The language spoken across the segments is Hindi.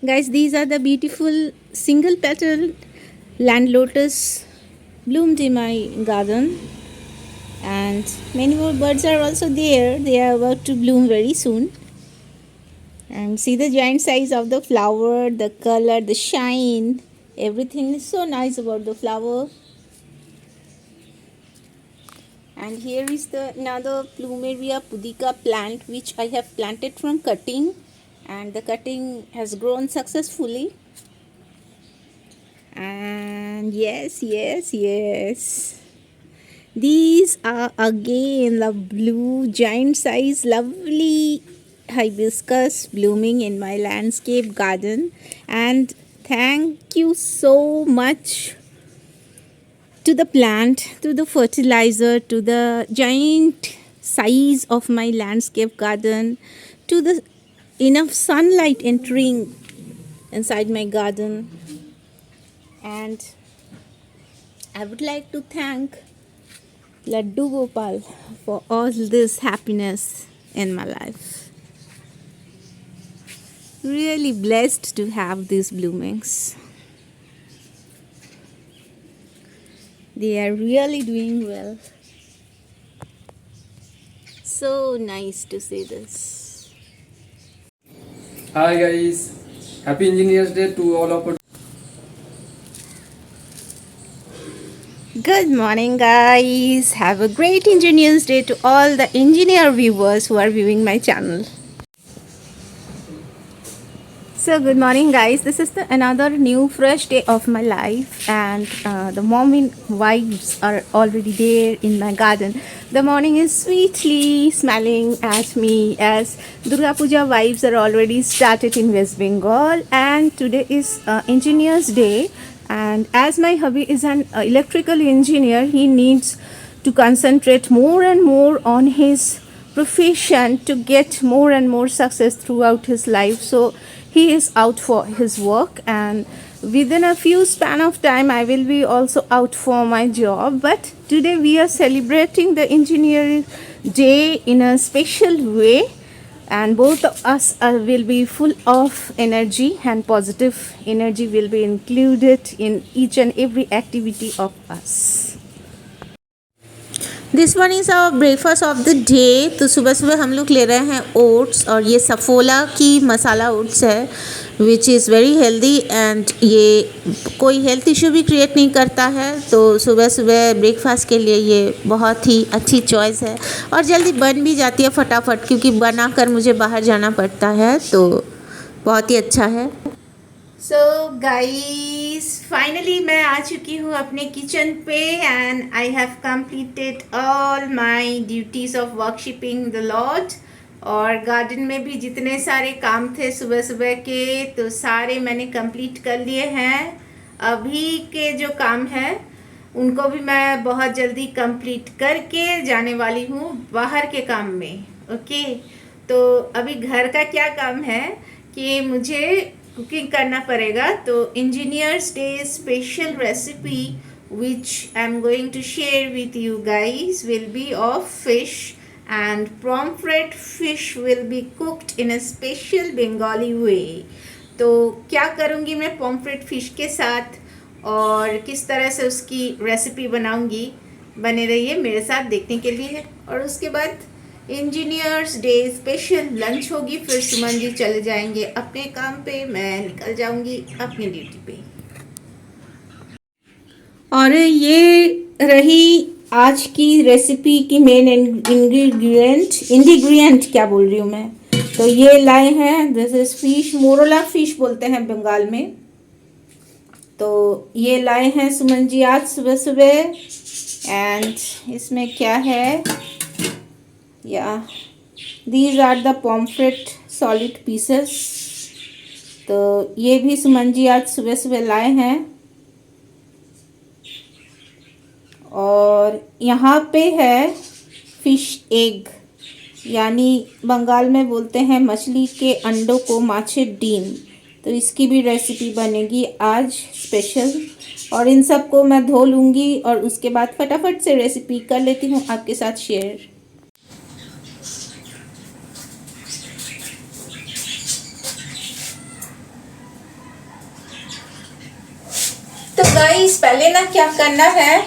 Guys, these are the beautiful single petal land lotus bloomed in my garden, and many more birds are also there. They are about to bloom very soon. And see the giant size of the flower, the color, the shine. Everything is so nice about the flower. And here is the another Plumeria pudica plant which I have planted from cutting, and the cutting has grown successfully. And yes, these are again the blue giant size lovely hibiscus blooming in my landscape garden. And thank you so much to the plant, to the fertilizer, to the giant size of my landscape garden, to the enough sunlight entering inside my garden. And I would like to thank Laddu Gopal for all this happiness in my life. Really blessed to have these bloomings. They are really doing well. So nice to see this. Hi guys, happy Engineers Day to all of us. Good morning, guys. Have a great Engineers Day to all the engineer viewers who are viewing my channel. So good morning, guys. This is another new fresh day of my life, and the morning vibes are already there in my garden. The morning is sweetly smiling at me as Durga Puja vibes are already started in West Bengal, and today is Engineers Day. And as my hubby is an electrical engineer, he needs to concentrate more and more on his profession to get more and more success throughout his life. So he is out for his work, and within a few span of time I will be also out for my job. But today we are celebrating the engineering day in a special way, and both of us will be full of energy, and positive energy will be included in each and every activity of us. This one is our breakfast of the day. तो सुबह सुबह हम लोग ले रहे हैं ओट्स, और ये सफोला की मसाला ओट्स है which is very healthy, and ये कोई हेल्थ इशू भी क्रिएट नहीं करता है। तो सुबह सुबह ब्रेकफास्ट के लिए ये बहुत ही अच्छी चॉइस है, और जल्दी बन भी जाती है फटाफट, क्योंकि बनाकर मुझे बाहर जाना पड़ता है, तो बहुत ही अच्छा है। सो गाइस, फाइनली मैं आ चुकी हूँ अपने किचन पे, and I have completed all my duties of worshipping the lord. और गार्डन में भी जितने सारे काम थे सुबह सुबह के, तो सारे मैंने कंप्लीट कर लिए हैं। अभी के जो काम है उनको भी मैं बहुत जल्दी कंप्लीट करके जाने वाली हूँ बाहर के काम में। ओके, तो अभी घर का क्या काम है कि मुझे कुकिंग करना पड़ेगा। तो engineers day special recipe which I'm going to share with you guys will be of fish, and pomfret fish will be cooked in a special Bengali way. तो क्या करूँगी मैं pomfret fish के साथ और किस तरह से उसकी रेसिपी बनाऊँगी, बने रहिए मेरे साथ देखने के लिए। और उसके बाद इंजीनियर्स डे स्पेशल लंच होगी, फिर सुमन जी चले जाएंगे अपने काम पे, मैं निकल जाऊंगी अपनी ड्यूटी पे। और ये रही आज की रेसिपी की मेन इंग्रेडिएंट क्या बोल रही हूँ मैं। तो ये लाए हैं, दिस इज फिश, मोरोला फिश बोलते हैं बंगाल में। तो ये लाए हैं सुमन जी आज सुबह सुबह, एंड इसमें क्या है, these are the pomfret solid pieces। तो ये भी सुमन जी आज सुबह सुबह लाए हैं। और यहाँ पे है फिश एग, यानी बंगाल में बोलते हैं मछली के अंडों को माछे डीम। तो इसकी भी रेसिपी बनेगी आज स्पेशल, और इन सब को मैं धो लूँगी और उसके बाद फटाफट से रेसिपी कर लेती हूँ आपके साथ शेयर। गाइस पहले ना क्या करना है,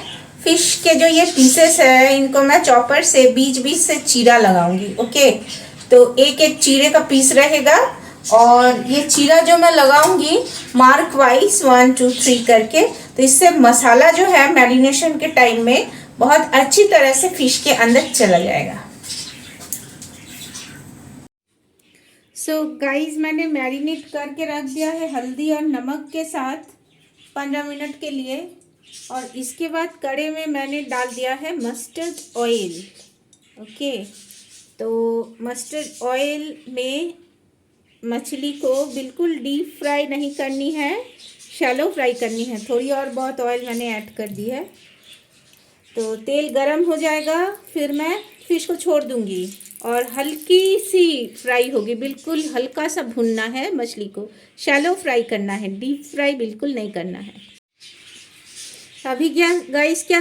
फिश के जो ये पीसेस है इनको मैं चॉपर से बीच बीच से चीरा लगाऊंगी। ओके, तो एक एक चीरे का पीस रहेगा और ये चीरा जो मैं लगाऊंगी मार्क वाइज 1 2 3 करके, तो इससे मसाला जो है मैरिनेशन के टाइम में बहुत अच्छी तरह से फिश के अंदर चला जाएगा। सो गाइस मैंने मैरिनेट करके रख दिया है हल्दी और नमक के साथ 15 मिनट के लिए, और इसके बाद कड़े में मैंने डाल दिया है मस्टर्ड ऑयल। ओके, तो मस्टर्ड ऑयल में मछली को बिल्कुल डीप फ्राई नहीं करनी है, शैलो फ्राई करनी है। थोड़ी और बहुत ऑयल मैंने ऐड कर दी है। तो तेल गरम हो जाएगा, फिर मैं फिश को छोड़ दूंगी और हल्की सी फ्राई होगी। बिल्कुल हल्का सा भुनना है मछली को, शैलो फ्राई करना है, डीप फ्राई बिल्कुल नहीं करना है। अभी क्या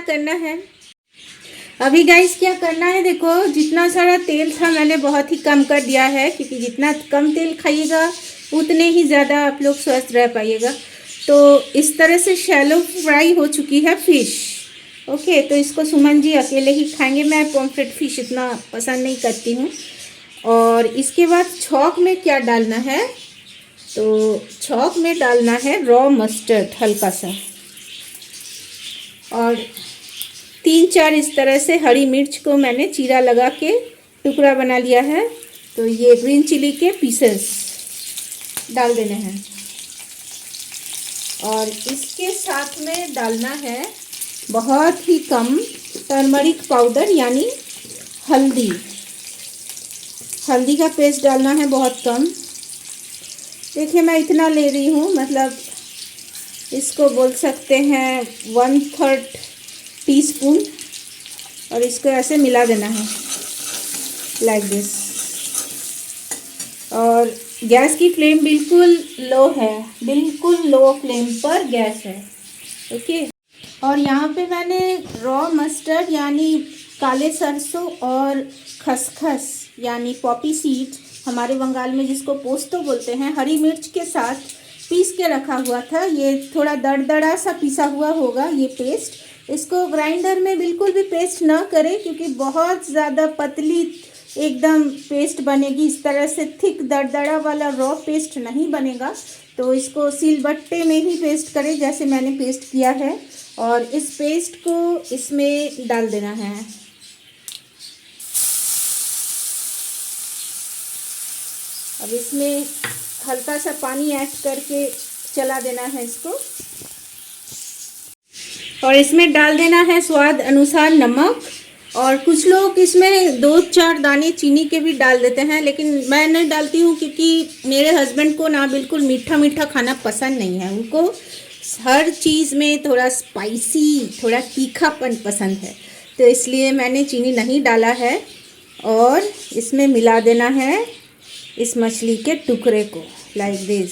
करना है, देखो जितना सारा तेल था मैंने बहुत ही कम कर दिया है, क्योंकि जितना कम तेल खाइएगा उतने ही ज़्यादा आप लोग स्वस्थ रह पाइएगा। तो इस तरह से शैलो फ्राई हो चुकी है फिश। ओके, तो इसको सुमन जी अकेले ही खाएंगे, मैं पॉम्फ्रेट फिश इतना पसंद नहीं करती हूँ। और इसके बाद छौंक में क्या डालना है, तो छौंक में डालना है रॉ मस्टर्ड हल्का सा, और 3-4 इस तरह से हरी मिर्च को मैंने चीरा लगा के टुकड़ा बना लिया है। तो ये ग्रीन चिली के पीसेस डाल देने हैं, और इसके साथ में डालना है बहुत ही कम टर्मरिक पाउडर यानी हल्दी का पेस्ट डालना है बहुत कम। देखिए मैं इतना ले रही हूँ, मतलब इसको बोल सकते हैं 1/3 टीस्पून, और इसको ऐसे मिला देना है लाइक दिस। और गैस की फ्लेम बिल्कुल लो है, बिल्कुल लो फ्लेम पर गैस है। ओके, और यहाँ पे मैंने रॉ मस्टर्ड यानी काले सरसों और खसखस यानी पॉपी सीड, हमारे बंगाल में जिसको पोस्तो बोलते हैं, हरी मिर्च के साथ पीस के रखा हुआ था। ये थोड़ा दरदरा सा पिसा हुआ होगा ये पेस्ट। इसको ग्राइंडर में बिल्कुल भी पेस्ट ना करें, क्योंकि बहुत ज़्यादा पतली एकदम पेस्ट बनेगी। इस तरह से थिक दरदरा वाला रॉ पेस्ट नहीं बनेगा। तो इसको सिलबट्टे में ही पेस्ट करें जैसे मैंने पेस्ट किया है, और इस पेस्ट को इसमें डाल देना है। अब इसमें हल्का सा पानी ऐड करके चला देना है इसको, और इसमें डाल देना है स्वाद अनुसार नमक। और कुछ लोग इसमें 2-4 दाने चीनी के भी डाल देते हैं, लेकिन मैं नहीं डालती हूँ, क्योंकि मेरे हस्बैंड को ना बिल्कुल मीठा मीठा खाना पसंद नहीं है। उनको हर चीज़ में थोड़ा स्पाइसी, थोड़ा तीखापन पसंद है, तो इसलिए मैंने चीनी नहीं डाला है। और इसमें मिला देना है इस मछली के टुकड़े को लाइक दिस,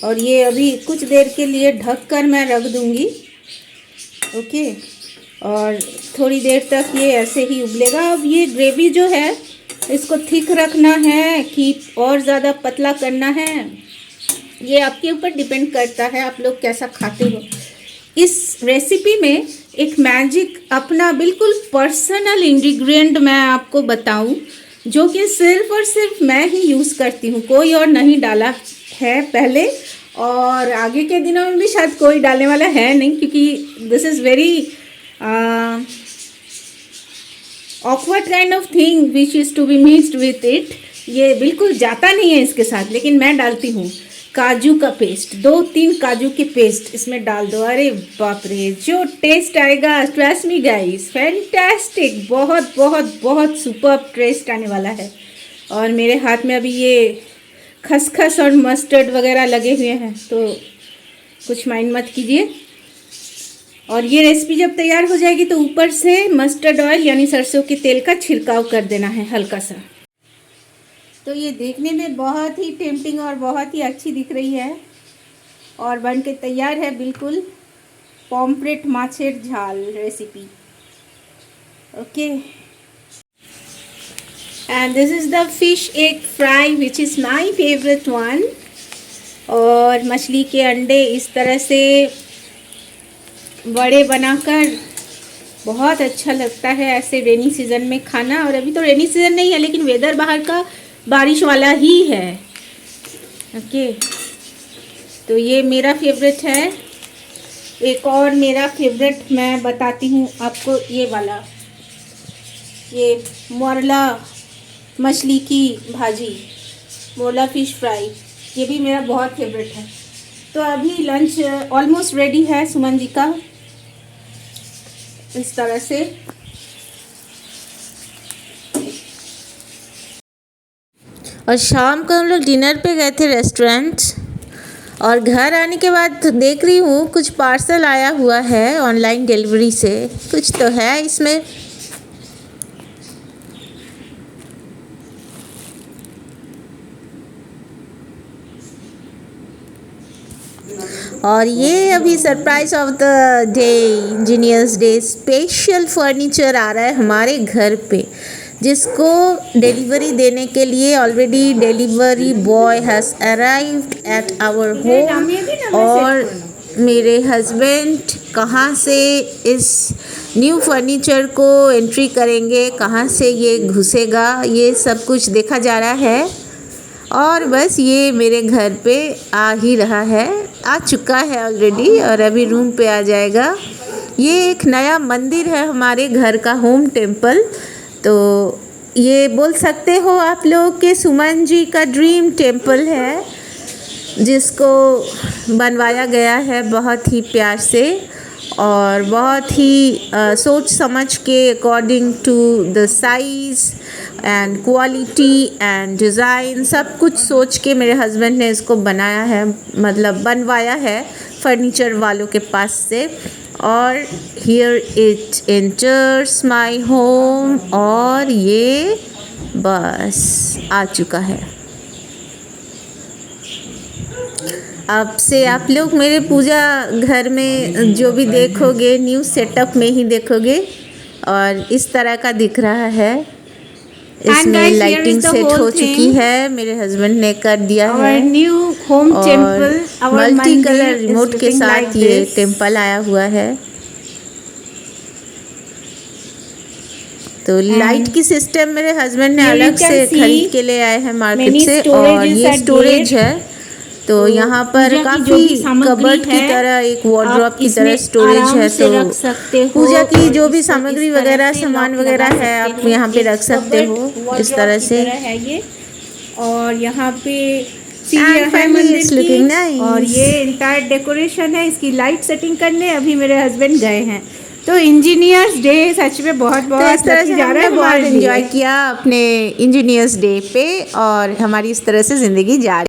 और ये अभी कुछ देर के लिए ढक कर मैं रख दूँगी। ओके, और थोड़ी देर तक ये ऐसे ही उबलेगा। अब ये ग्रेवी जो है इसको थिक रखना है कि और ज़्यादा पतला करना है, ये आपके ऊपर डिपेंड करता है आप लोग कैसा खाते हो। इस रेसिपी में एक मैजिक अपना बिल्कुल पर्सनल इंग्रेडिएंट मैं आपको बताऊं, जो कि सिर्फ और सिर्फ मैं ही यूज़ करती हूँ, कोई और नहीं डाला है पहले, और आगे के दिनों में भी शायद कोई डालने वाला है नहीं, क्योंकि this is very awkward kind of thing which is to be mixed with it। ये बिल्कुल जाता नहीं है इसके साथ, लेकिन मैं डालती हूँ काजू का पेस्ट। 2-3 काजू के पेस्ट इसमें डाल दो, अरे बाप रे जो टेस्ट आएगा, ट्रस्ट मी गाइस, फैंटास्टिक, बहुत बहुत बहुत सुपर्ब टेस्ट आने वाला है। और मेरे हाथ में अभी ये खसखस और मस्टर्ड वगैरह लगे हुए हैं, तो कुछ माइंड मत कीजिए। और ये रेसिपी जब तैयार हो जाएगी तो ऊपर से मस्टर्ड ऑयल यानी सरसों के तेल का छिड़काव कर देना है हल्का सा। तो ये देखने में बहुत ही टेम्पटिंग और बहुत ही अच्छी दिख रही है, और बन के तैयार है बिल्कुल पॉम्फ्रेट माछेर झाल recipe. Okay, and this is the fish egg fry which is my favourite one. और मछली के अंडे इस तरह से वड़े बनाकर बहुत अच्छा लगता है ऐसे रेनी सीज़न में खाना। और अभी तो रेनी सीज़न नहीं है, लेकिन वेदर बाहर का बारिश वाला ही है। ओके, तो ये मेरा फेवरेट है। एक और मेरा फेवरेट मैं बताती हूँ आपको, ये वाला, ये मोरला मछली की भाजी, मोरला फिश फ्राई, ये भी मेरा बहुत फेवरेट है। तो अभी लंच ऑलमोस्ट रेडी है सुमन जी का, इस तरह से। और शाम को हम लोग डिनर पे गए थे रेस्टोरेंट, और घर आने के बाद देख रही हूँ कुछ पार्सल आया हुआ है ऑनलाइन डिलीवरी से, कुछ तो है इसमें। और ये अभी surprise of the day, engineers day special furniture आ रहा है हमारे घर पे, जिसको डिलीवरी देने के लिए already delivery boy has arrived at our home. और मेरे हस्बैंड कहाँ से इस न्यू फर्नीचर को एंट्री करेंगे, कहाँ से ये घुसेगा, ये सब कुछ देखा जा रहा है। और बस ये मेरे घर पे आ ही रहा है, आ चुका है ऑलरेडी, और अभी रूम पे आ जाएगा। ये एक नया मंदिर है हमारे घर का, होम टेम्पल। तो ये बोल सकते हो आप लोग कि सुमन जी का ड्रीम टेम्पल है, जिसको बनवाया गया है बहुत ही प्यार से और बहुत ही सोच समझ के, according to the size and quality and design, सब कुछ सोच के मेरे हस्बैंड ने इसको बनाया है, मतलब बनवाया है फर्नीचर वालों के पास से। और here it enters my home, और ये बस आ चुका है। अब से आप लोग मेरे पूजा घर में जो भी देखोगे, न्यू सेटअप में ही देखोगे, और इस तरह का दिख रहा है। इसमें लाइटिंग सेट हो चुकी है, मेरे हस्बैंड ने कर दिया है, new home temple multi colour remote के साथ ये टेम्पल आया हुआ है। तो लाइट की सिस्टम मेरे हस्बैंड ने अलग से खरीद के ले आए हैं मार्केट से, और ये स्टोरेज है। तो यहाँ पर काफ़ी कबर्ड की तरह, एक वार्डरोब की तरह स्टोरेज है। तो पूजा की जो भी सामग्री वगैरह, सामान वगैरह है, आप यहाँ पे रख सकते हो इस तरह से। और यहाँ पे सीढ़ियाँ है मंदिर की, और ये इंटायर डेकोरेशन है। इसकी लाइट सेटिंग करने अभी मेरे हस्बैंड गए हैं। तो इंजीनियर्स डे सच में बहुत इस तरह से हमने बहुत एंजॉय किया अपने इंजीनियर्स डे पे, और हमारी इस तरह से ज़िंदगी जा रही है।